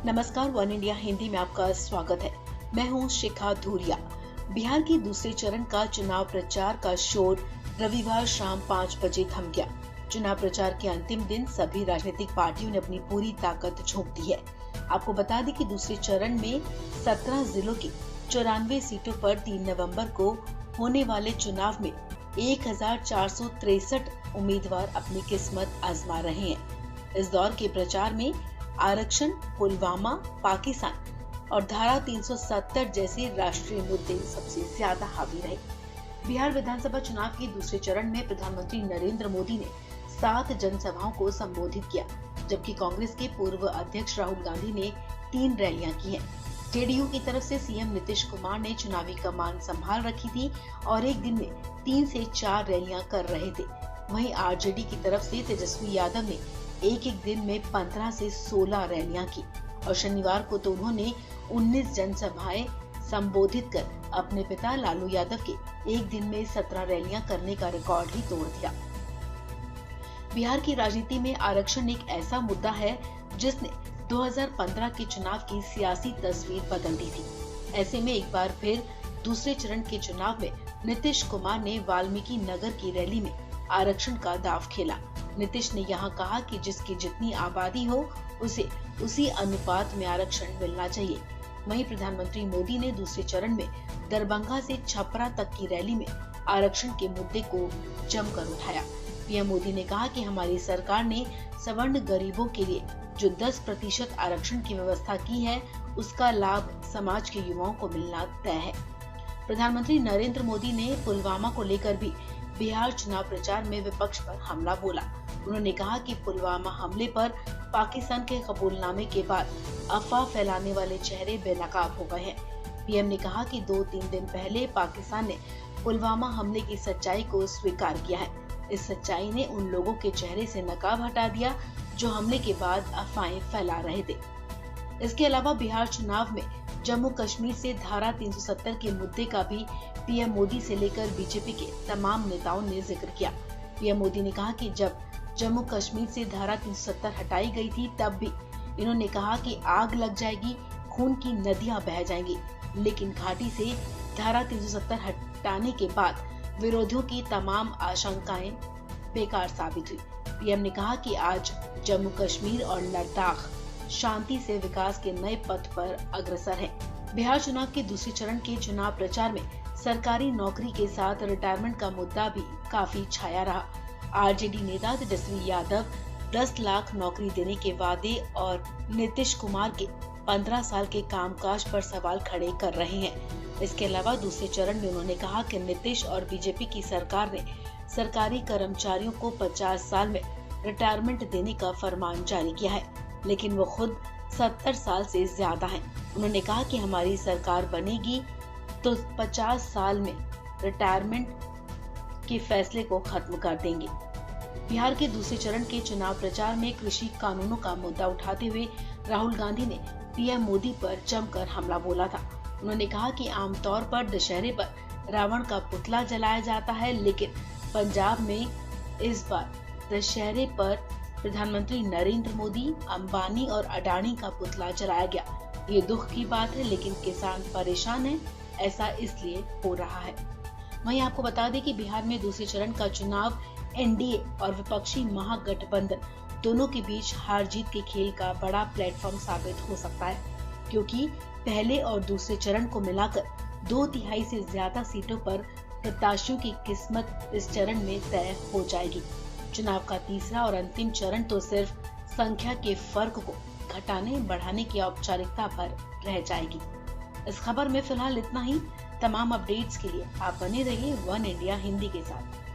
नमस्कार, one India Hindi में आपका स्वागत है। मैं हूं शिखा धूरिया। बिहार की दूसरे चरण का चुनाव प्रचार का शोर रविवार शाम 5 बजे थम गया। चुनाव प्रचार के अंतिम दिन सभी राजनीतिक पार्टियों ने अपनी पूरी ताकत झोंक दी है। आपको बता दें कि दूसरे चरण में 17 जिलों की 94 सीटों पर 3 नवंबर को होने वाले चुनाव में 1463 उम्मीदवार अपनी किस्मत आजमा रहे हैं। इस दौर के प्रचार में आरक्षण, पुलवामा, पाकिस्तान और धारा 370 जैसे राष्ट्रीय मुद्दे सबसे ज्यादा हावी रहे। बिहार विधानसभा चुनाव के दूसरे चरण में प्रधानमंत्री नरेंद्र मोदी ने 7 जनसभाओं को संबोधित किया, जबकि कांग्रेस के पूर्व अध्यक्ष राहुल गांधी ने 3 रैलियां की हैं। जेडीयू की तरफ से सीएम नीतीश कुमार ने चुनावी कमान संभाल रखी थी और एक दिन में 3 से 4 रैलियां कर रहे थे। वहीं आरजेडी की तरफ से तेजस्वी यादव ने एक दिन में 15 से 16 रैलियां की और शनिवार को तो उन्होंने 19 जनसभाएं संबोधित कर अपने पिता लालू यादव के एक दिन में 17 रैलियां करने का रिकॉर्ड ही तोड़ दिया। बिहार की राजनीति में आरक्षण एक ऐसा मुद्दा है जिसने 2015 के चुनाव की सियासी तस्वीर बदल दी थी। ऐसे में एक बार फिर दूसरे चरण के चुनाव में नीतीश कुमार ने वाल्मीकि नगर की रैली में आरक्षण का दांव खेला। नीतीश ने यहां कहा कि जिसकी जितनी आबादी हो उसे उसी अनुपात में आरक्षण मिलना चाहिए। वहीं प्रधानमंत्री मोदी ने दूसरे चरण में दरभंगा से छपरा तक की रैली में आरक्षण के मुद्दे को जमकर उठाया। पीएम मोदी ने कहा कि हमारी सरकार ने सवर्ण गरीबों के लिए जो 10% आरक्षण की व्यवस्था की है, उसका लाभ समाज के युवाओं को मिलना तय है। प्रधानमंत्री नरेंद्र मोदी ने पुलवामा को लेकर भी बिहार चुनाव प्रचार में विपक्ष पर हमला बोला। उन्होंने कहा कि पुलवामा हमले पर पाकिस्तान के कबूलनामे के बाद अफवाह फैलाने वाले चेहरे बेनकाब हो गए हैं। पीएम ने कहा कि 2-3 दिन पहले पाकिस्तान ने पुलवामा हमले की सच्चाई को स्वीकार किया है। इस सच्चाई ने उन लोगों के चेहरे से नकाब हटा दिया जो हमले के बाद अफवाहें फैला रहे थे। इसके अलावा बिहार चुनाव में जम्मू कश्मीर से धारा 370 के मुद्दे का भी पीएम मोदी से लेकर बीजेपी के तमाम नेताओं ने जिक्र किया। पीएम मोदी ने कहा कि जब जम्मू कश्मीर से धारा 370 हटाई गई थी तब भी इन्होंने कहा कि आग लग जाएगी, खून की नदियां बह जाएंगी, लेकिन घाटी से धारा 370 हटाने के बाद विरोधियों की तमाम आशंकाएं बेकार साबित हुई। पीएम ने कहा कि आज जम्मू कश्मीर और लद्दाख शांति से विकास के नए पथ पर अग्रसर है। बिहार चुनाव के दूसरे चरण के चुनाव प्रचार में सरकारी नौकरी के साथ रिटायरमेंट का मुद्दा भी काफी छाया रहा। आरजेडी नेता तेजस्वी यादव 10 लाख नौकरी देने के वादे और नीतीश कुमार के 15 साल के कामकाज पर सवाल खड़े कर रहे हैं। इसके अलावा दूसरे चरण में उन्होंने कहा कि नीतीश और बीजेपी की सरकार ने सरकारी कर्मचारियों को 50 साल में रिटायरमेंट देने का फरमान जारी किया है, लेकिन वो खुद 70 साल से ज्यादा हैं। उन्होंने कहा कि हमारी सरकार बनेगी तो 50 साल में रिटायरमेंट के फैसले को खत्म कर देंगे। बिहार के दूसरे चरण के चुनाव प्रचार में कृषि कानूनों का मुद्दा उठाते हुए राहुल गांधी ने पीएम मोदी पर जमकर हमला बोला था। उन्होंने कहा कि आमतौर पर दशहरे पर रावण का पुतला जलाया जाता है, लेकिन पंजाब में इस बार दशहरे पर प्रधानमंत्री नरेंद्र मोदी, अंबानी और अडानी का पुतला जलाया गया। ये दुख की बात है, लेकिन किसान परेशान हैं, ऐसा इसलिए हो रहा है। वहीं आपको बता दें कि बिहार में दूसरे चरण का चुनाव एनडीए और विपक्षी महागठबंधन दोनों के बीच हार जीत के खेल का बड़ा प्लेटफॉर्म साबित हो सकता है, क्योंकि पहले और दूसरे चरण को मिलाकर 2/3 से ज्यादा सीटों पर प्रत्याशियों की किस्मत इस चरण में तय हो जाएगी। चुनाव का तीसरा और अंतिम चरण तो सिर्फ संख्या के फर्क को घटाने बढ़ाने की औपचारिकता पर रह जाएगी। इस खबर में फिलहाल इतना ही। तमाम अपडेट्स के लिए आप बने रहिए वन इंडिया हिंदी के साथ।